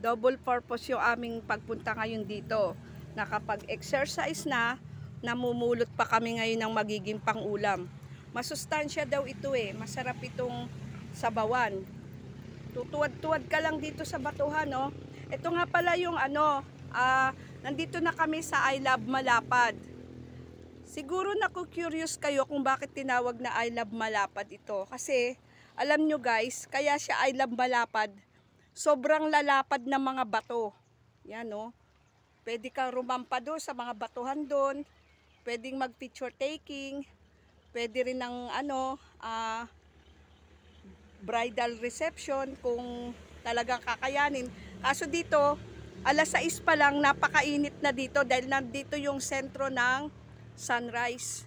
double purpose yung aming pagpunta ngayon dito. Nakapag-exercise na, namumulot pa kami ngayon ng magiging pangulam. Masustansya daw ito eh, masarap itong sabawan. Tutuwad-tuwad ka lang dito sa batuhan, no? Ito nga pala yung nandito na kami sa I Love Malapad. Siguro naku-curious kayo kung bakit tinawag na I Love Malapad ito. Kasi, alam nyo guys, kaya siya I Love Malapad, sobrang lalapad ng mga bato. Yan, no? Pwede kang rumampa doon sa mga batuhan doon. Pwedeng mag-picture taking. Pwede rin ng bridal reception kung talagang kakayanin. Kaso dito, alas 6 pa lang, napakainit na dito dahil nandito yung sentro ng sunrise.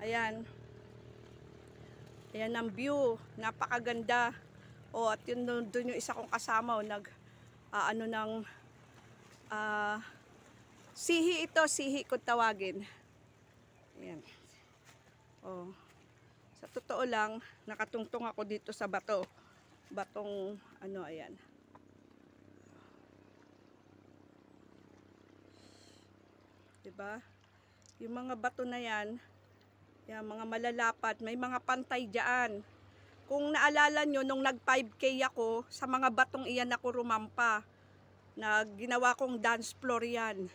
Ayan. Ayan ang view. Napakaganda. At yun doon yung isa kong kasama, sihi ito, sihi kung tawagin. Ayan. Sa totoo lang, nakatungtong ako dito sa bato. Batong, ayan. Diba? Yung mga bato na yan, mga malalapad, may mga pantay dyan. Kung naalala nyo, nung nag 5K ako, sa mga batong iyan ako rumampa. Ginawa kong dance floor yan.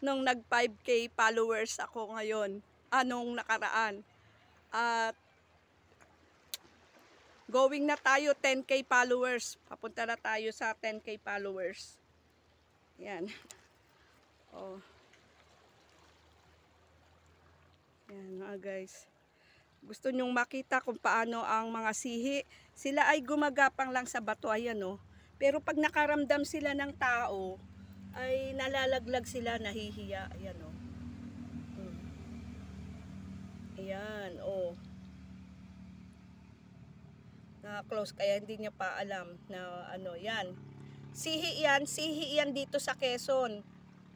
Nung nag 5K followers ako ngayon, nung nakaraan. At going na tayo 10K followers. Papunta na tayo sa 10K followers. Yan. Yan mga guys. Gusto nyong makita kung paano ang mga sihi. Sila ay gumagapang lang sa bato. Ayan o. Pero pag nakaramdam sila ng tao, ay nalalaglag sila, nahihiya. Ayan o. Ayan o. Na-close kaya hindi niya pa alam na yan. Sihi yan dito sa Quezon.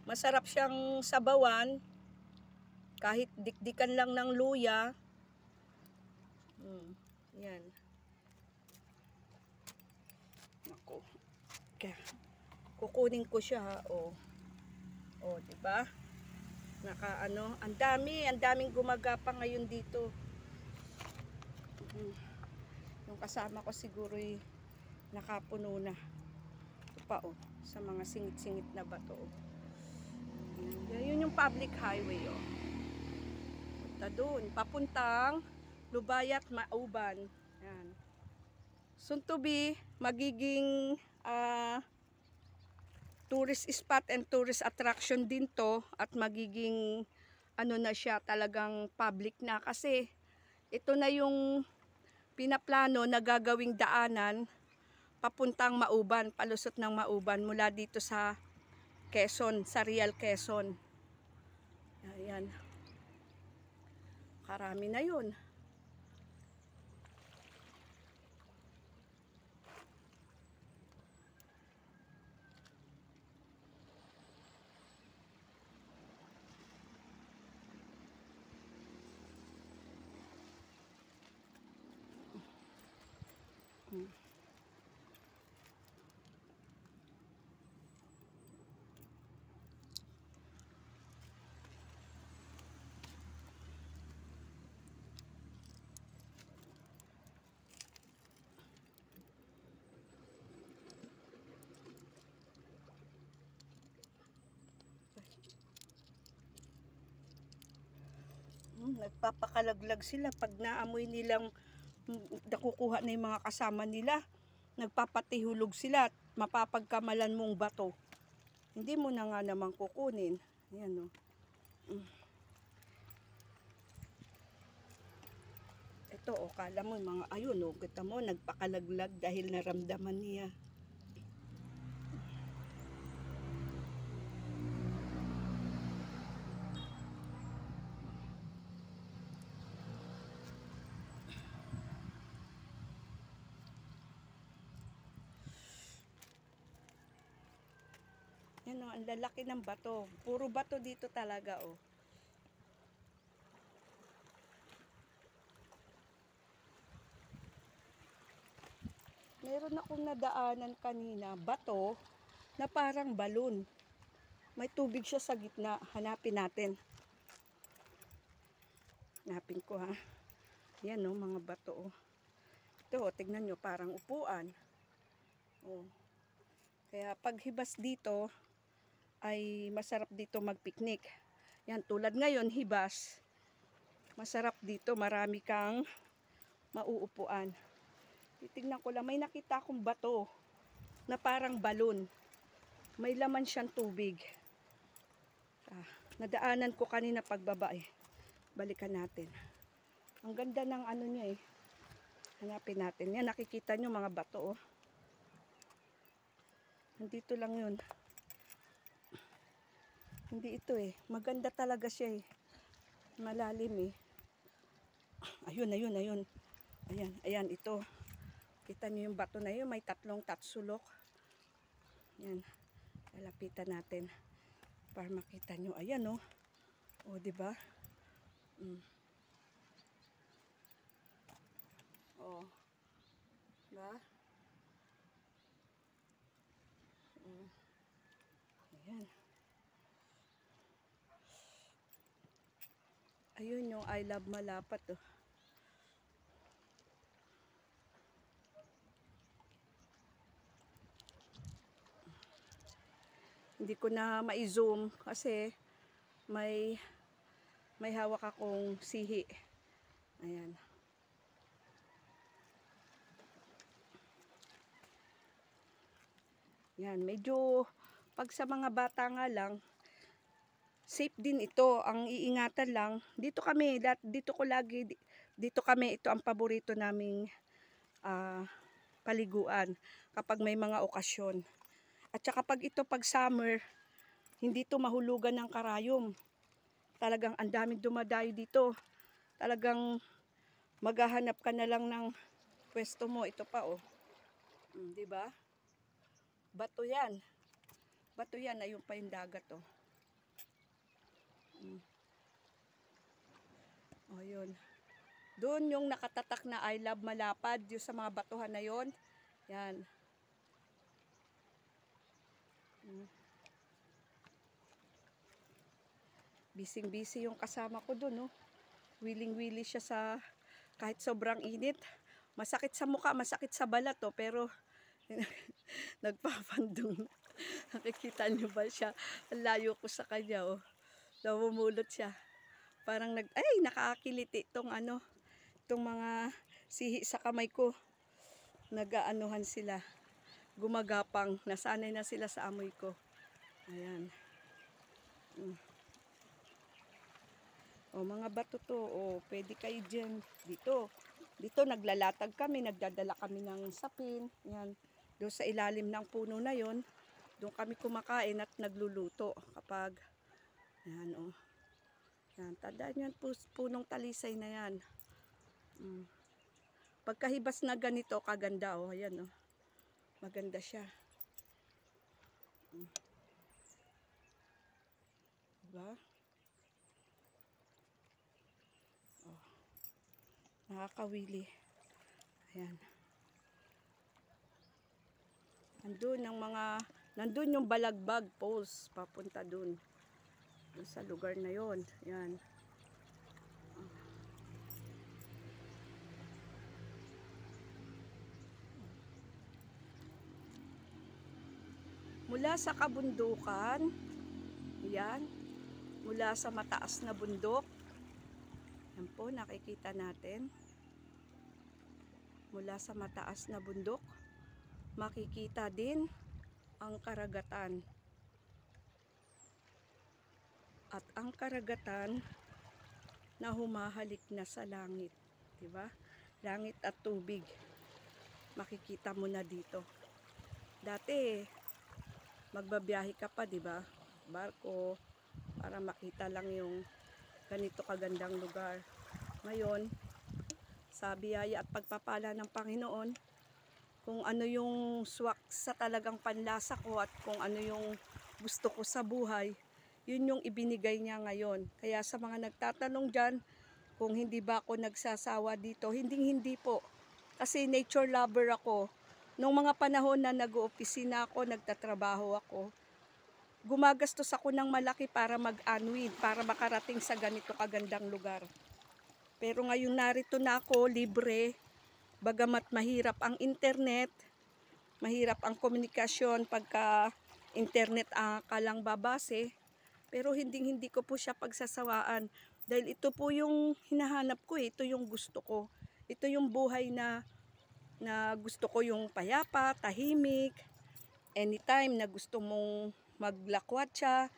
Masarap siyang sabawan. Kahit dikdikan lang ng luya. Yan. Naku. Okay. Kukunin ko siya ha. Diba? Ang daming gumagapang ngayon dito. Yung kasama ko siguro nakapuno na. Ito pa sa mga singit-singit na bato. Yun yung public highway Punta doon, papuntang Lubayat, Mauban. Yan. Soon to be, magiging tourist spot and tourist attraction din to, at magiging na siya, talagang public na, kasi ito na yung pinaplano na gagawing daanan papuntang Mauban, palusot ng Mauban mula dito sa Quezon, sa Real Quezon. Ayan. Karami na yun. Nagpapakalaglag sila pag naamoy nilang nakukuha na yung mga kasama nila. Nagpapatihulog sila at mapapagkamalan mong bato. Hindi mo na nga naman kukunin. Ayan o. Ito kala mo mga ayun kita mo nagpakalaglag dahil naramdaman niya. Yan ang lalaki ng bato. Puro bato dito talaga Meron akong nadaanan kanina, bato na parang balon. May tubig siya sa gitna. Hanapin natin. Hanapin ko ha. Yan o, mga bato o. Ito, tignan nyo, parang upuan. O. Kaya paghibas dito, ay masarap dito magpiknik. Yan, tulad ngayon, hibas. Masarap dito, marami kang mauupuan. Titignan ko lang, may nakita akong bato na parang balon. May laman siyang tubig. Nadaanan ko kanina pagbaba eh. Balikan natin. Ang ganda ng ano niya eh. Hanapin natin. Yan, nakikita nyo mga bato oh. Nandito lang yun. Hindi ito eh. Maganda talaga siya eh. Malalim eh. Ayun, ayun, ayun. Ayan, ayan, ito. Kita nyo yung bato na yun. May tatlong tatsulok. Yan. Lalapitan natin. Para makita nyo. Ayan oh. O, diba? O. Diba? Ayan. Ayun yung I Love Malapat oh. Hindi ko na ma-zoom kasi may hawak akong sihi. Ayan. Yan, medyo pag sa mga bata nga lang, safe din ito. Ang iingatan lang, dito kami, dito kami, ito ang paborito naming paliguan kapag may mga okasyon. At saka pag summer, hindi to mahulugan ng karayom. Talagang ang daming dumadayo dito. Talagang maghahanap ka na lang ng pwesto mo. Ito pa oh. Di ba? Bato yan. Bato yan. Ayun pa yung dagat oh. Oh, yun. Doon yung nakatatak na I Love Malapad. Yung sa mga batuhan na yon. Yan. Bising-busy yung kasama ko doon, no? Willing-willy siya sa kahit sobrang init. Masakit sa mukha, masakit sa balat, oh, pero nagpapandong. Nakikita niyo ba siya? Ang layo ko sa kanya, oh. Namumulot siya. Parang nakakakiliti itong itong mga sihi sa kamay ko. Nag-aanuhan sila. Gumagapang, nasanay na sila sa amoy ko. Ayan. O, mga bato to, o, pwede kayo dyan. Dito naglalatag kami, nagdadala kami ng sapin. Yan. Doon sa ilalim ng puno na yon, doon kami kumakain at nagluluto kapag, yan o. Yan, tandaan yan, punong talisay na yan. Pagkahibas na ganito, kaganda o, ayan o. Maganda siya. Diba? Oh. Nakakawili. Ayan. Nandun yung Balagbag Falls, papunta dun. Dun sa lugar na yon. Ayan. Mula sa kabundukan, yan, mula sa mataas na bundok, yan po, nakikita natin. Mula sa mataas na bundok, makikita din ang karagatan. At ang karagatan na humahalik na sa langit, diba? Langit at tubig. Makikita mo na dito. Dati, magbabiyahe ka pa, diba? Barko, para makita lang yung ganito kagandang lugar. Ngayon, sa biyaya at pagpapala ng Panginoon, kung ano yung swak sa talagang panlasa ko at kung ano yung gusto ko sa buhay, yun yung ibinigay niya ngayon. Kaya sa mga nagtatanong dyan, kung hindi ba ako nagsasawa dito, hindi po. Kasi nature lover ako. Nung mga panahon na nag-oopisina ako, nagtatrabaho ako, gumagastos ako ng malaki para mag-unwind, para makarating sa ganito kagandang lugar. Pero ngayon narito na ako, libre, bagamat mahirap ang internet, mahirap ang komunikasyon pagka internet ka lang babase, pero hindi ko po siya pagsasawaan. Dahil ito po yung hinahanap ko, ito yung gusto ko. Ito yung buhay na gusto ko, yung payapa, tahimik, anytime na gusto mong maglakwatsa,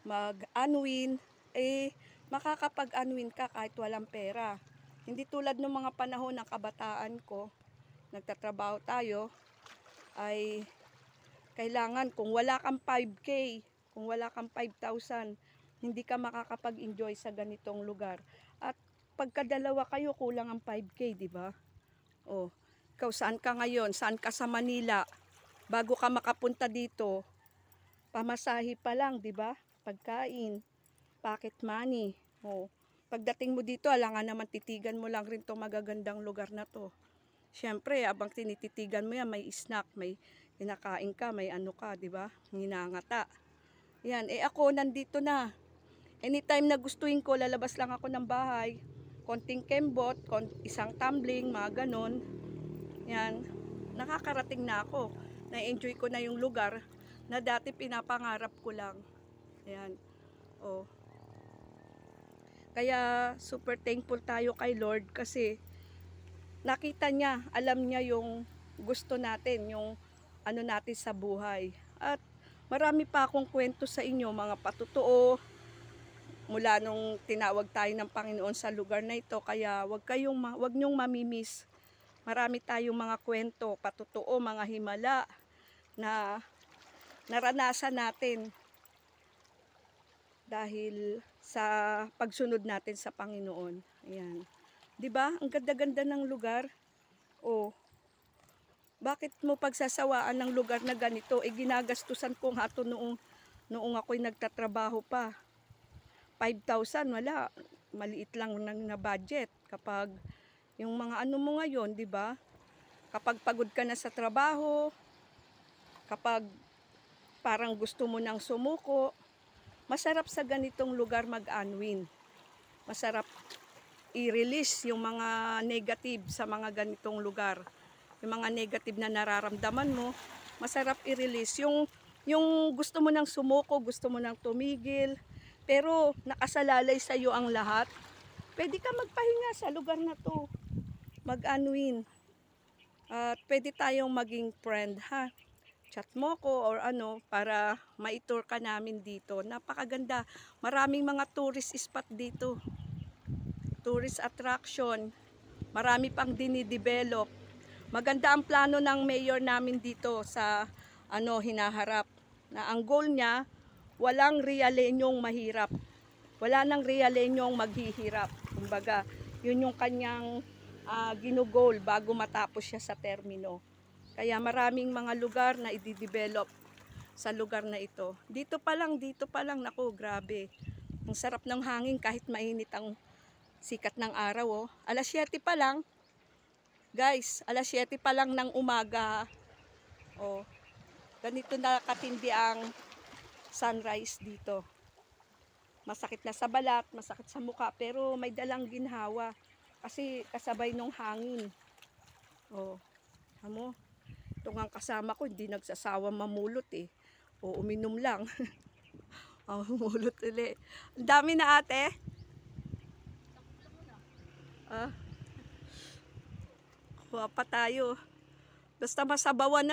mag-unwind, makakapag-unwind ka kahit walang pera. Hindi tulad ng mga panahon ng kabataan ko, nagtatrabaho tayo, ay kailangan kung wala kang 5K, kung wala kang 5,000, hindi ka makakapag-enjoy sa ganitong lugar. At pagkadalawa kayo, kulang ang 5K, di ba? Oh, ikaw saan ka ngayon? Saan ka sa Manila? Bago ka makapunta dito, pamasahe pa lang, di ba? Pagkain, pocket money. Oh, pagdating mo dito, alangan naman titigan mo lang rin 'tong magagandang lugar na to. Siyempre, abang tinititigan mo yan, may snack, may kinakain ka, may ano ka, di ba? Nginangata. Yan, ako nandito na. Anytime na gustuin ko, lalabas lang ako ng bahay. Konting kembot, isang tumbling, mga ganon. Yan, nakakarating na ako. Na-enjoy ko na yung lugar na dati pinapangarap ko lang. Yan, oh. Kaya super thankful tayo kay Lord kasi nakita niya, alam niya yung gusto natin, yung ano natin sa buhay. At marami pa akong kwento sa inyo, mga patotoo, mula nung tinawag tayo ng Panginoon sa lugar na ito. Kaya wag niyong mamimiss. Marami tayong mga kwento, patotoo, mga himala na naranasan natin dahil sa pagsunod natin sa Panginoon. Ayan. 'Di ba? Ang ganda-ganda ng lugar. Oh. Bakit mo pagsasawaan ng lugar na ganito? Ginagastusan ko nga ito noong ako'y nagtatrabaho pa. 5,000, wala. Maliit lang na budget. Kapag yung mga ano mo ngayon, 'di ba? Kapag pagod ka na sa trabaho, kapag parang gusto mo nang sumuko, masarap sa ganitong lugar mag-unwind. Masarap i-release yung mga negative sa mga ganitong lugar. Yung mga negative na nararamdaman mo, masarap i-release. Yung gusto mo nang sumuko, gusto mo nang tumigil, pero nakasalalay sa iyo ang lahat. Pwede ka magpahinga sa lugar na to. Mag-unwind. At pwede tayong maging friend, ha? Chat mo ko or ano para ma-tour ka namin dito. Napakaganda. Maraming mga tourist spot dito. Tourist attraction. Marami pang dinidevelop. Maganda ang plano ng mayor namin dito sa hinaharap. Na ang goal niya, walang Rialenyong mahirap. Wala nang Rialenyong maghihirap. Kumbaga, yun yung kanyang ginugol bago matapos siya sa termino. Kaya maraming mga lugar na i-develop sa lugar na ito. Dito pa lang, naku, grabe. Ang sarap ng hangin kahit mainit ang sikat ng araw. Oh. Alas 7 pa lang, guys, alas 7 pa lang ng umaga. Oh, ganito na katindi ang sunrise dito. Masakit na sa balat, masakit sa mukha, pero may dalang ginhawa. Kasi kasabay nung hangin. Oh, amo. Itong ang kasama ko, hindi nagsasawa mamulot eh. O uminom lang. Umulot ulit. Ang dami na ate. Kuha pa tayo. Basta masabawan